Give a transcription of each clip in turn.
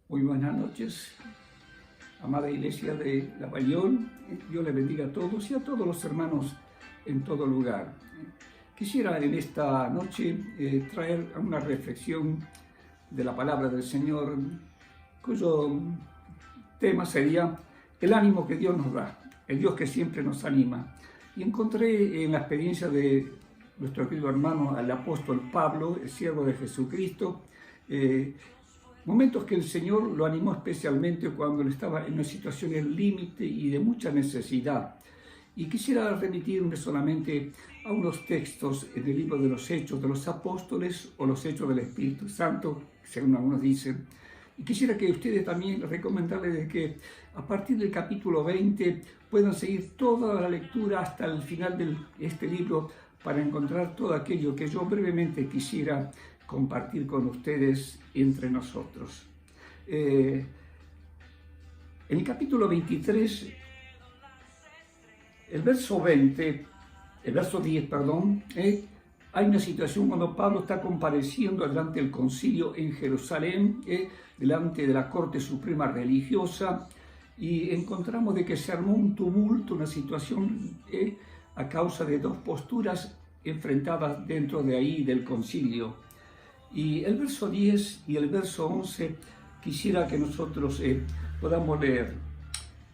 Muy buenas noches, amada Iglesia de La Bayón. Dios les bendiga a todos y a todos los hermanos en todo lugar. Quisiera en esta noche traer una reflexión de la palabra del Señor, cuyo tema sería el ánimo que Dios nos da, el Dios que siempre nos anima. Y encontré en la experiencia de nuestro querido hermano, el apóstol Pablo, el siervo de Jesucristo, momentos que el Señor lo animó especialmente cuando él estaba en una situación límite y de mucha necesidad. Y quisiera remitirme solamente a unos textos en el libro de los Hechos de los Apóstoles o los Hechos del Espíritu Santo, según algunos dicen. Y quisiera que ustedes también recomendarles de que a partir del capítulo 20 puedan seguir toda la lectura hasta el final de este libro para encontrar todo aquello que yo brevemente quisiera compartir con ustedes entre nosotros. En el capítulo 23, el verso 10, hay una situación cuando Pablo está compareciendo delante del concilio en Jerusalén, delante de la Corte Suprema Religiosa, y encontramos de que se armó un tumulto, una situación a causa de dos posturas enfrentadas dentro de ahí del concilio. Y el verso 10 y el verso 11 quisiera que nosotros podamos leer.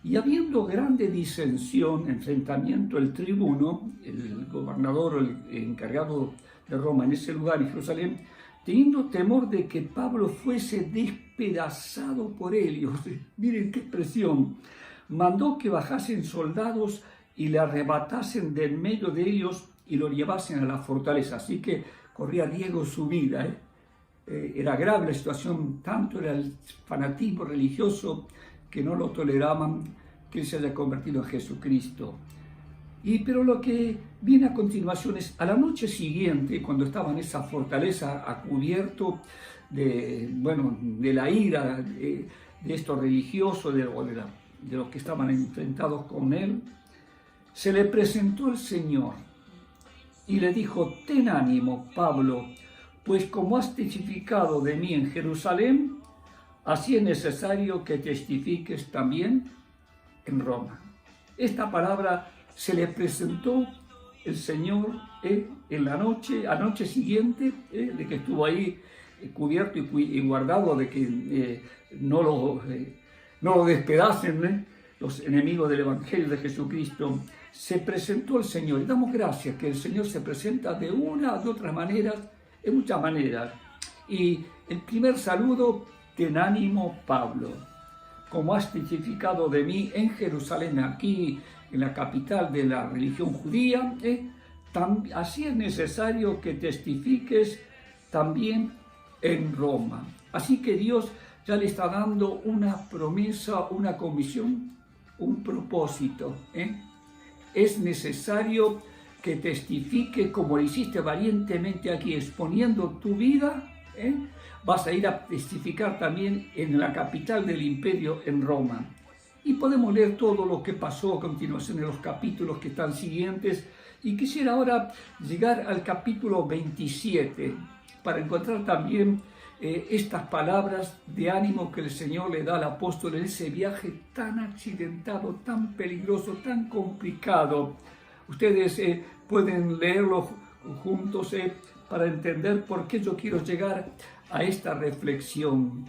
Y habiendo grande disensión, enfrentamiento, el tribuno, el gobernador, el encargado de Roma en ese lugar, en Jerusalén, teniendo temor de que Pablo fuese despedazado por ellos, miren qué expresión, mandó que bajasen soldados y le arrebatasen de en medio de ellos y lo llevasen a la fortaleza. Así que corría riesgo su vida. Era grave la situación, tanto era el fanatismo religioso que no lo toleraban que él se haya convertido en Jesucristo. Pero lo que viene a continuación es, a la noche siguiente, cuando estaba en esa fortaleza a cubierto de la ira de estos religiosos, de los que estaban enfrentados con él, se le presentó el Señor y le dijo: ten ánimo, Pablo, pues como has testificado de mí en Jerusalén, así es necesario que testifiques también en Roma. Esta palabra se le presentó el Señor en la noche siguiente, de que estuvo ahí cubierto y guardado, de que no lo despedacen los enemigos del Evangelio de Jesucristo. Se presentó el Señor y damos gracias que el Señor se presenta de una de otras maneras, en muchas maneras. Y el primer saludo: ten ánimo, Pablo, como has testificado de mí en Jerusalén, aquí en la capital de la religión judía, así es necesario que testifiques también en Roma. Así que Dios ya le está dando una promesa, una comisión, un propósito. Es necesario que testifique como lo hiciste valientemente aquí, exponiendo tu vida. Vas a ir a testificar también en la capital del imperio, en Roma. Y podemos leer todo lo que pasó a continuación en los capítulos que están siguientes. Y quisiera ahora llegar al capítulo 27 para encontrar también estas palabras de ánimo que el Señor le da al apóstol en ese viaje tan accidentado, tan peligroso, tan complicado. Ustedes pueden leerlo juntos para entender por qué yo quiero llegar a esta reflexión.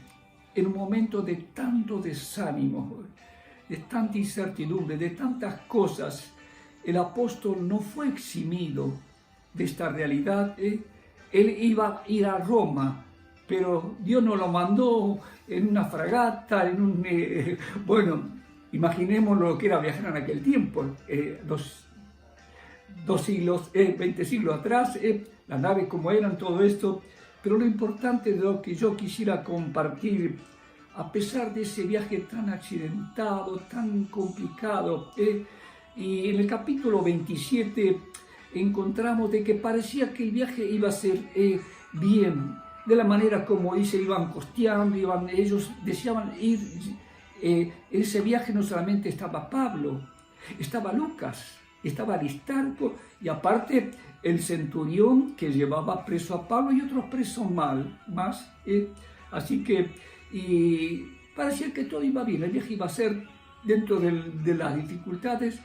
En un momento de tanto desánimo, de tanta incertidumbre, de tantas cosas, el apóstol no fue eximido de esta realidad. Él iba a ir a Roma, pero Dios no lo mandó en una fragata, imaginemos lo que era viajar en aquel tiempo, 20 siglos atrás, las naves como eran, todo esto. Pero lo importante de lo que yo quisiera compartir, a pesar de ese viaje tan accidentado, tan complicado, y en el capítulo 27 encontramos de que parecía que el viaje iba a ser bien, de la manera como se iban costeando, ellos deseaban ir. En ese viaje no solamente estaba Pablo, estaba Lucas, estaba Aristarco y aparte el centurión que llevaba preso a Pablo y otros presos más. Así que y parecía que todo iba bien, el viaje iba a ser dentro de las dificultades,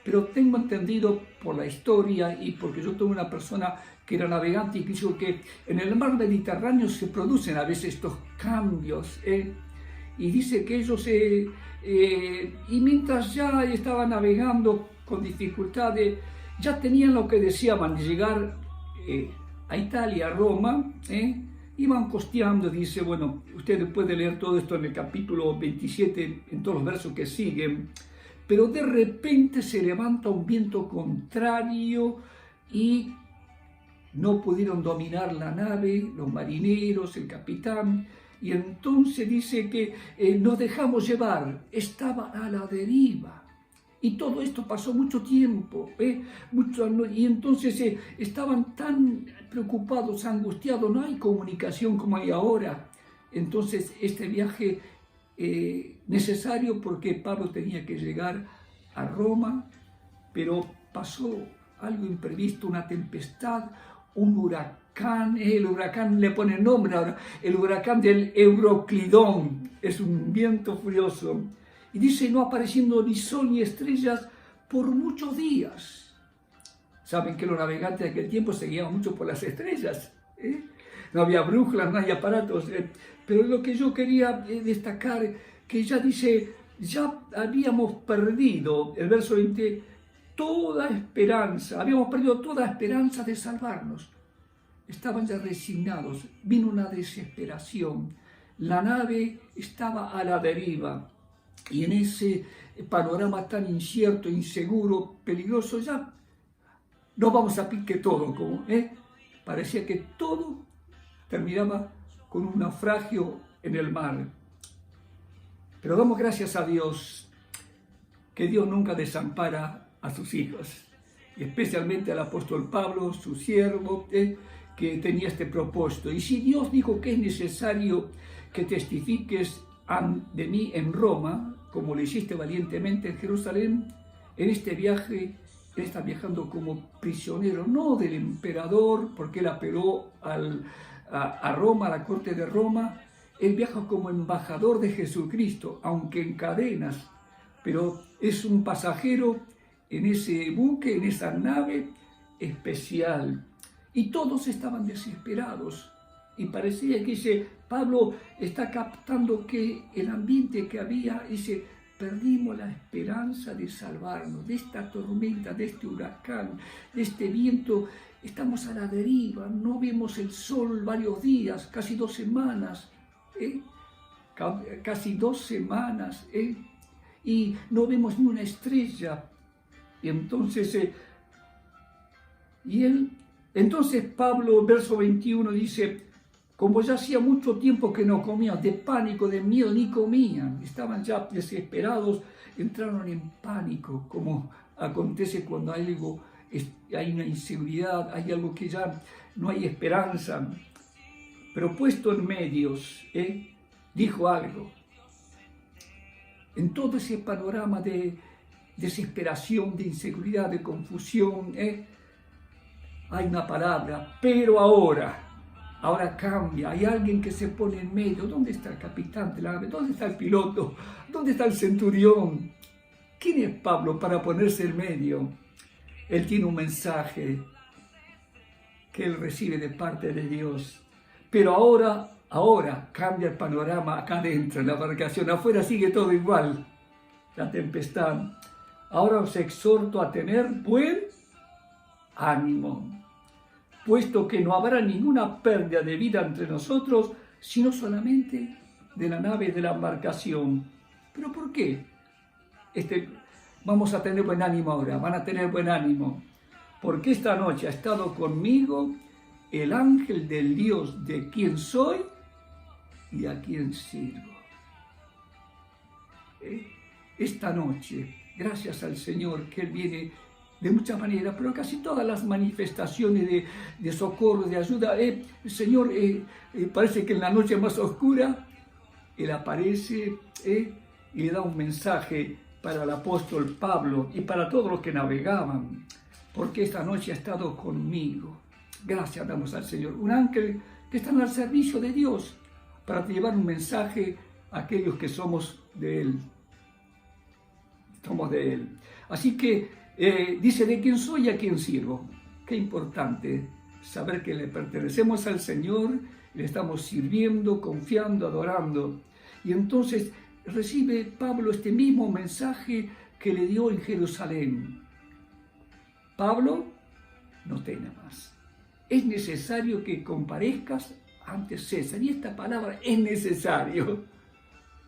pero tengo entendido por la historia y porque yo tuve una persona que era navegante y que dijo que en el mar Mediterráneo se producen a veces estos cambios, y dice que ellos, y mientras ya estaban navegando con dificultades, ya tenían lo que deseaban, llegar a Italia, a Roma, iban costeando, dice, bueno, ustedes pueden leer todo esto en el capítulo 27, en todos los versos que siguen, pero de repente se levanta un viento contrario y no pudieron dominar la nave, los marineros, el capitán, y entonces dice que nos dejamos llevar, estaba a la deriva. Y todo esto pasó mucho tiempo, y entonces estaban tan preocupados, angustiados, no hay comunicación como hay ahora. Entonces este viaje necesario porque Pablo tenía que llegar a Roma, pero pasó algo imprevisto, una tempestad, un huracán, el huracán le pone nombre ahora, el huracán del Euroclidón, es un viento furioso. Y dice, no apareciendo ni sol ni estrellas por muchos días. Saben que los navegantes de aquel tiempo se guiaban mucho por las estrellas. No había brújulas, no había aparatos. Pero lo que yo quería destacar, que ya dice, ya habíamos perdido, el verso 20, toda esperanza, habíamos perdido toda esperanza de salvarnos. Estaban ya resignados, vino una desesperación. La nave estaba a la deriva. Y en ese panorama tan incierto, inseguro, peligroso, ya no vamos a pique todo, como, parecía que todo terminaba con un naufragio en el mar. Pero damos gracias a Dios, que Dios nunca desampara a sus hijos, y especialmente al apóstol Pablo, su siervo, que tenía este propósito. Y si Dios dijo que es necesario que testifiques de mí en Roma, como lo hiciste valientemente en Jerusalén, en este viaje, él está viajando como prisionero, no del emperador, porque él apeló a Roma, a la corte de Roma. Él viaja como embajador de Jesucristo, aunque en cadenas, pero es un pasajero en ese buque, en esa nave especial. Y todos estaban desesperados. Y parecía que Pablo está captando que el ambiente que había, perdimos la esperanza de salvarnos de esta tormenta, de este huracán, de este viento. Estamos a la deriva, no vemos el sol varios días, casi 2 semanas, casi 2 semanas, y no vemos ni una estrella. Y entonces Pablo, verso 21, dice, como ya hacía mucho tiempo que no comían, de pánico, de miedo, ni comían, estaban ya desesperados, entraron en pánico, como acontece cuando hay una inseguridad, hay algo que ya no hay esperanza. Pero puesto en medios, dijo algo. En todo ese panorama de desesperación, de inseguridad, de confusión, hay una palabra, pero ahora cambia, hay alguien que se pone en medio. ¿Dónde está el capitán de la nave? ¿Dónde está el piloto? ¿Dónde está el centurión? ¿Quién es Pablo para ponerse en medio? Él tiene un mensaje que él recibe de parte de Dios. Pero ahora cambia el panorama acá adentro, en la embarcación. Afuera sigue todo igual, la tempestad. Ahora os exhorto a tener buen ánimo, puesto que no habrá ninguna pérdida de vida entre nosotros, sino solamente de la nave y de la embarcación. ¿Pero por qué? Vamos a tener buen ánimo ahora, van a tener buen ánimo, porque esta noche ha estado conmigo el ángel del Dios de quien soy y a quien sirvo. Esta noche, gracias al Señor, que Él viene de muchas maneras, pero casi todas las manifestaciones de socorro, de ayuda, el Señor parece que en la noche más oscura, Él aparece y le da un mensaje para el apóstol Pablo y para todos los que navegaban, porque esta noche ha estado conmigo. Gracias damos al Señor. Un ángel que está al servicio de Dios, para llevar un mensaje a aquellos que somos de Él. Somos de Él. Así que dice, ¿de quién soy y a quién sirvo? Qué importante saber que le pertenecemos al Señor, le estamos sirviendo, confiando, adorando. Y entonces recibe Pablo este mismo mensaje que le dio en Jerusalén. Pablo, no temas. Es necesario que comparezcas ante César. Y esta palabra es necesario.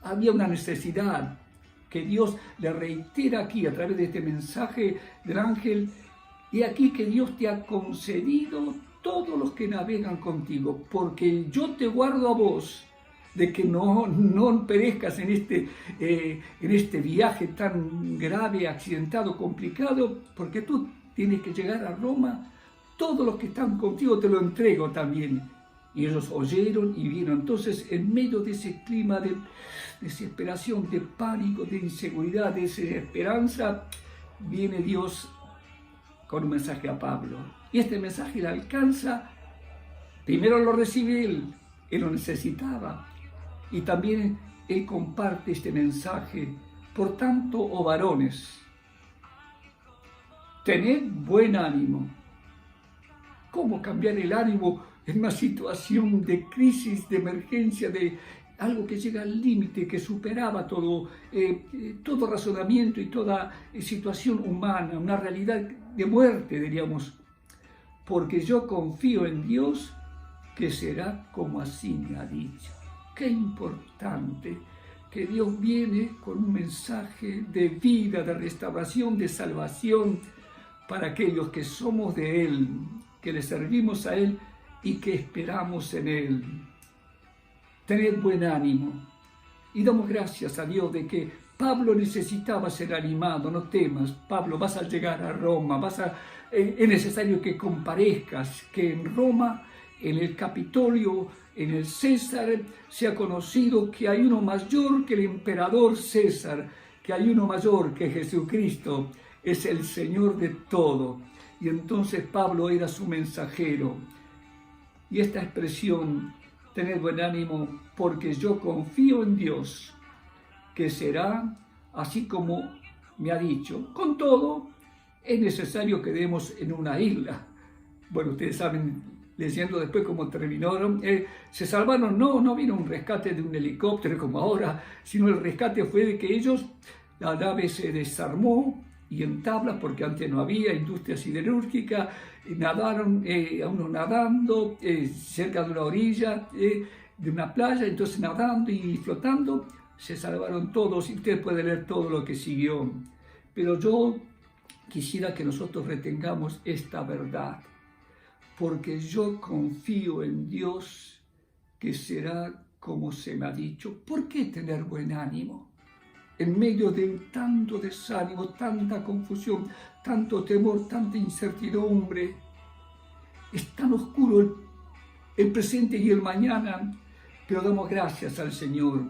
Había una necesidad que Dios le reitera aquí a través de este mensaje del ángel. Y aquí que Dios te ha concedido todos los que navegan contigo, porque yo te guardo a vos, de que no perezcas en este viaje tan grave, accidentado, complicado, porque tú tienes que llegar a Roma. Todos los que están contigo te lo entrego también. Y ellos oyeron y vieron. Entonces, en medio de ese clima de desesperación, de pánico, de inseguridad, de desesperanza, viene Dios con un mensaje a Pablo. Y este mensaje le alcanza. Primero lo recibe él lo necesitaba. Y también él comparte este mensaje. Por tanto, oh varones, tened buen ánimo. ¿Cómo cambiar el ánimo en una situación de crisis, de emergencia, de algo que llega al límite, que superaba todo razonamiento y toda situación humana, una realidad de muerte, diríamos? Porque yo confío en Dios, que será como así me ha dicho. Qué importante que Dios viene con un mensaje de vida, de restauración, de salvación para aquellos que somos de Él, que le servimos a Él y que esperamos en Él. Tened buen ánimo. Y damos gracias a Dios de que Pablo necesitaba ser animado. No temas, Pablo, vas a llegar a Roma, es necesario que comparezcas, que en Roma, en el Capitolio, en el César, sea conocido que hay uno mayor que el emperador César, que hay uno mayor que Jesucristo, es el Señor de todo. Y entonces Pablo era su mensajero. Y esta expresión, tened buen ánimo, porque yo confío en Dios, que será así como me ha dicho. Con todo, es necesario que demos en una isla. Bueno, ustedes saben, leyendo después cómo terminaron, se salvaron, no vino un rescate de un helicóptero como ahora, sino el rescate fue de que la nave se desarmó y en tablas, porque antes no había industria siderúrgica, nadaron, unos nadando cerca de una orilla de una playa, entonces nadando y flotando, se salvaron todos, y usted puede leer todo lo que siguió. Pero yo quisiera que nosotros retengamos esta verdad, porque yo confío en Dios, que será como se me ha dicho. ¿Por qué tener buen ánimo? En medio de tanto desánimo, tanta confusión, tanto temor, tanta incertidumbre, es tan oscuro el presente y el mañana, pero damos gracias al Señor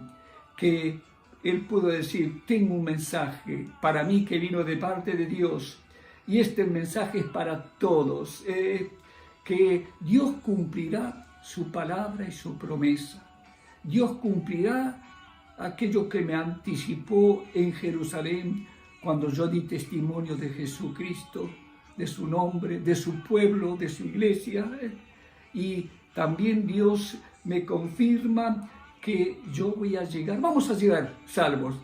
que Él pudo decir, tengo un mensaje para mí que vino de parte de Dios, y este mensaje es para todos, que Dios cumplirá su palabra y su promesa. Dios cumplirá aquello que me anticipó en Jerusalén cuando yo di testimonio de Jesucristo, de su nombre, de su pueblo, de su iglesia. Y también Dios me confirma que yo voy a llegar, vamos a llegar salvos.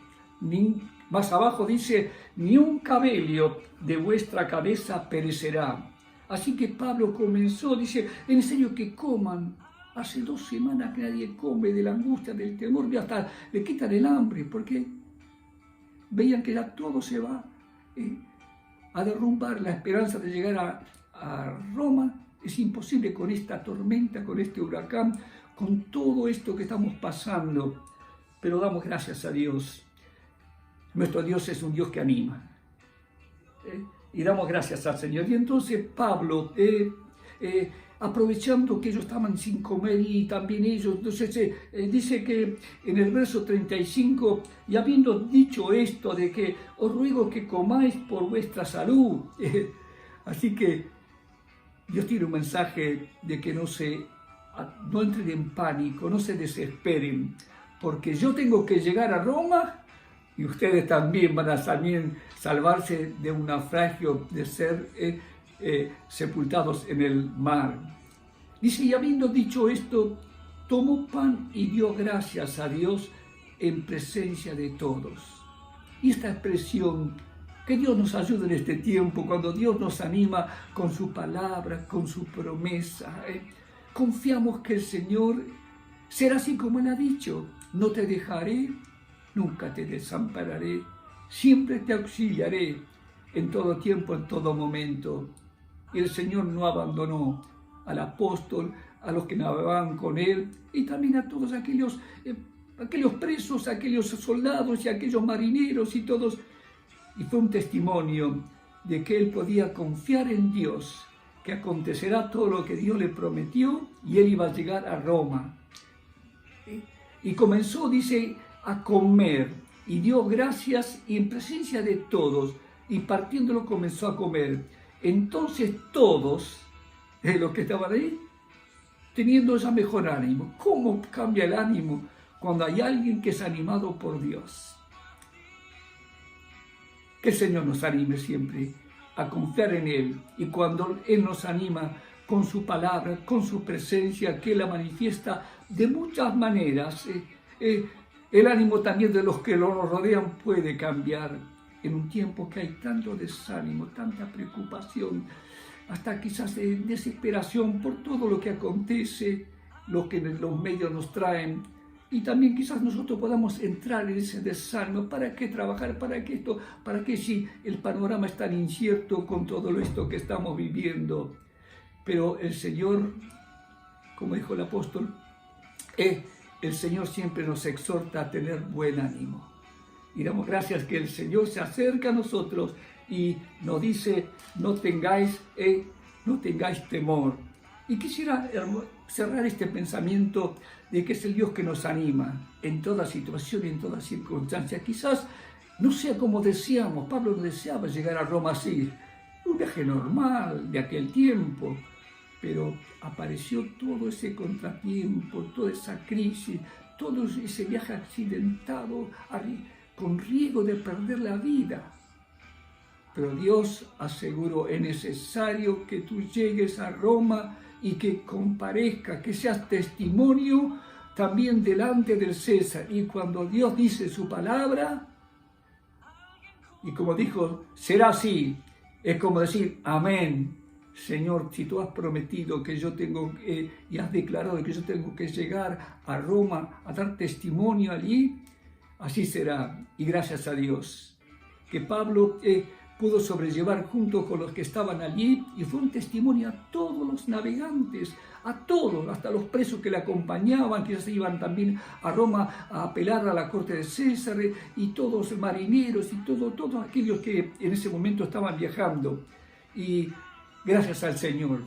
Más abajo dice, ni un cabello de vuestra cabeza perecerá. Así que Pablo comenzó, dice, es necesario que coman. Hace 2 semanas que nadie come, de la angustia, del temor, y hasta le quitan el hambre, porque veían que ya todo se va a derrumbar. La esperanza de llegar a Roma es imposible con esta tormenta, con este huracán, con todo esto que estamos pasando. Pero damos gracias a Dios. Nuestro Dios es un Dios que anima. Y damos gracias al Señor. Y entonces Pablo, aprovechando que ellos estaban sin comer y también ellos, entonces dice que en el verso 35, y habiendo dicho esto de que os ruego que comáis por vuestra salud, así que Dios tiene un mensaje de que no se no entren en pánico, no se desesperen, porque yo tengo que llegar a Roma y ustedes también van a también salvarse de un naufragio, de ser sepultados en el mar. Dice, y habiendo dicho esto, tomó pan y dio gracias a Dios en presencia de todos. Y esta expresión, que Dios nos ayude en este tiempo, cuando Dios nos anima con su palabra, con su promesa. Confiamos que el Señor será así como Él ha dicho. No te dejaré, nunca te desampararé, siempre te auxiliaré en todo tiempo, en todo momento. Y el Señor no abandonó al apóstol, a los que navegaban con Él, y también a todos aquellos presos, aquellos soldados y aquellos marineros y todos. Y fue un testimonio de que él podía confiar en Dios, que acontecerá todo lo que Dios le prometió y él iba a llegar a Roma. Y comenzó, dice, a comer y dio gracias y en presencia de todos y partiéndolo comenzó a comer. Entonces todos los que estaban ahí, teniendo ese mejor ánimo. ¿Cómo cambia el ánimo cuando hay alguien que es animado por Dios? Que el Señor nos anime siempre a confiar en Él, y cuando Él nos anima con su palabra, con su presencia, que la manifiesta de muchas maneras, el ánimo también de los que nos rodean puede cambiar en un tiempo que hay tanto desánimo, tanta preocupación, hasta quizás desesperación por todo lo que acontece, lo que los medios nos traen. Y también quizás nosotros podamos entrar en ese desánimo. ¿Para qué trabajar? ¿Para qué esto? ¿Para qué si el panorama es tan incierto con todo esto que estamos viviendo? Pero el Señor, como dijo el apóstol, el Señor siempre nos exhorta a tener buen ánimo. Y damos gracias que el Señor se acerca a nosotros y nos dice, no tengáis temor. Y quisiera cerrar este pensamiento de que es el Dios que nos anima en toda situación y en toda circunstancia. Quizás no sea como deseamos. Pablo no deseaba llegar a Roma así, un viaje normal de aquel tiempo, pero apareció todo ese contratiempo, toda esa crisis, todo ese viaje accidentado con riesgo de perder la vida. Pero Dios aseguró, es necesario que tú llegues a Roma y que comparezcas, que seas testimonio también delante del César. Y cuando Dios dice su palabra, y como dijo, será así, es como decir, amén. Señor, si tú has prometido que yo tengo, y has declarado que yo tengo que llegar a Roma a dar testimonio allí, así será. Y gracias a Dios, que Pablo pudo sobrellevar junto con los que estaban allí, y fue un testimonio a todos los navegantes, a todos, hasta los presos que le acompañaban, que se iban también a Roma a apelar a la corte de César, y todos los marineros y todos aquellos que en ese momento estaban viajando. Y gracias al Señor,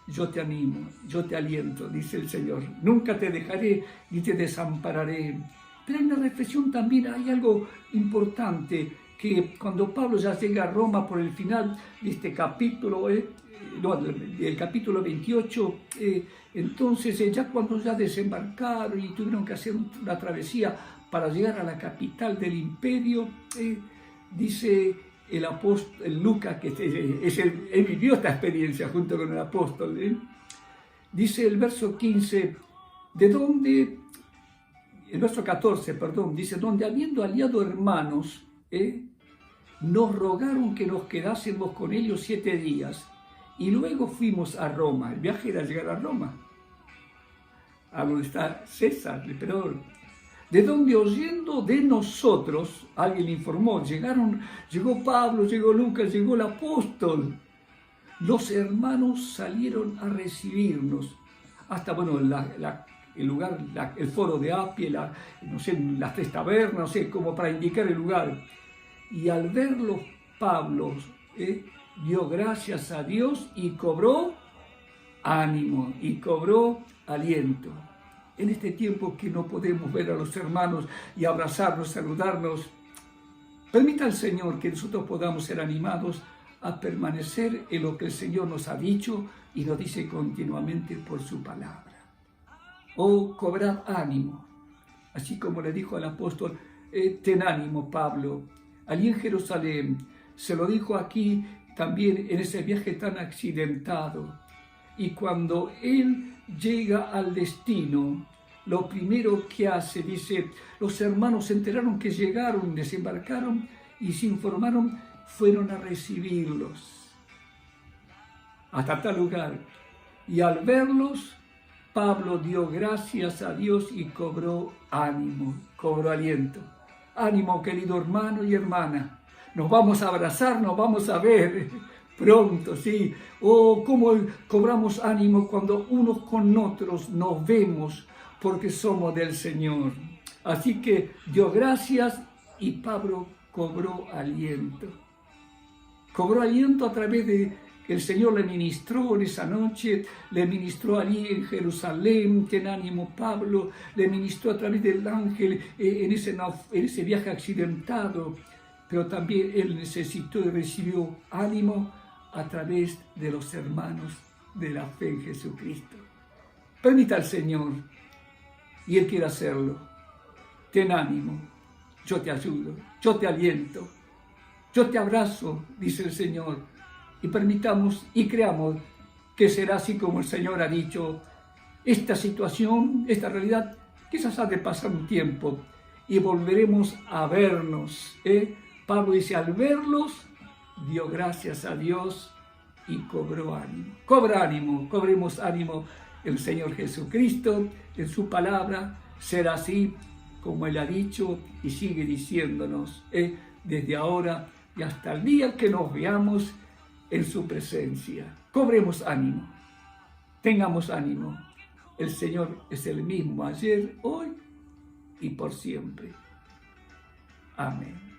yo te animo, yo te aliento, dice el Señor, nunca te dejaré ni te desampararé. Pero en la reflexión también hay algo importante, que cuando Pablo ya llega a Roma por el final de este capítulo, el capítulo 28, entonces ya cuando ya desembarcaron y tuvieron que hacer una travesía para llegar a la capital del imperio, dice el apóstol Lucas, que él vivió esta experiencia junto con el apóstol, dice el verso 15, el verso 14, dice, donde habiendo aliado hermanos, nos rogaron que nos quedásemos con ellos 7 días y luego fuimos a Roma. El viaje era llegar a Roma, a donde está César, el emperador. De donde oyendo de nosotros, alguien informó, llegó Pablo, llegó Lucas, llegó el apóstol. Los hermanos salieron a recibirnos. Hasta, bueno, el lugar, el foro de Apia, no sé, las 3 tabernas, no sé, como para indicar el lugar. Y al verlos, Pablo dio gracias a Dios y cobró ánimo y cobró aliento. En este tiempo que no podemos ver a los hermanos y abrazarnos, saludarnos, permita al Señor que nosotros podamos ser animados a permanecer en lo que el Señor nos ha dicho y nos dice continuamente por su palabra. oh, cobrad ánimo. Así como le dijo al apóstol, ten ánimo, Pablo, allí en Jerusalén. Se lo dijo aquí también en ese viaje tan accidentado. Y cuando él llega al destino, lo primero que hace, dice, los hermanos se enteraron que llegaron, desembarcaron y se informaron, fueron a recibirlos hasta tal lugar. Y al verlos, Pablo dio gracias a Dios y cobró ánimo, cobró aliento. Ánimo, querido hermano y hermana. Nos vamos a abrazar, nos vamos a ver pronto, sí. Oh, cómo cobramos ánimo cuando unos con otros nos vemos, porque somos del Señor. Así que dio gracias y Pablo cobró aliento. Cobró aliento a través de que el Señor le ministró en esa noche, le ministró allí en Jerusalén, ten ánimo Pablo, le ministró a través del ángel en ese viaje accidentado, pero también él necesitó y recibió ánimo a través de los hermanos de la fe en Jesucristo. Permita al Señor, y Él quiere hacerlo. Ten ánimo, yo te ayudo, yo te aliento, yo te abrazo, dice el Señor. Y permitamos y creamos que será así como el Señor ha dicho. Esta situación, esta realidad, quizás ha de pasar un tiempo y volveremos a vernos. Pablo dice, al verlos, dio gracias a Dios y cobró ánimo. Cobra ánimo, cobremos ánimo. El Señor Jesucristo, en su palabra, será así como Él ha dicho y sigue diciéndonos desde ahora y hasta el día que nos veamos en su presencia. Cobremos ánimo, tengamos ánimo. El Señor es el mismo ayer, hoy y por siempre. Amén.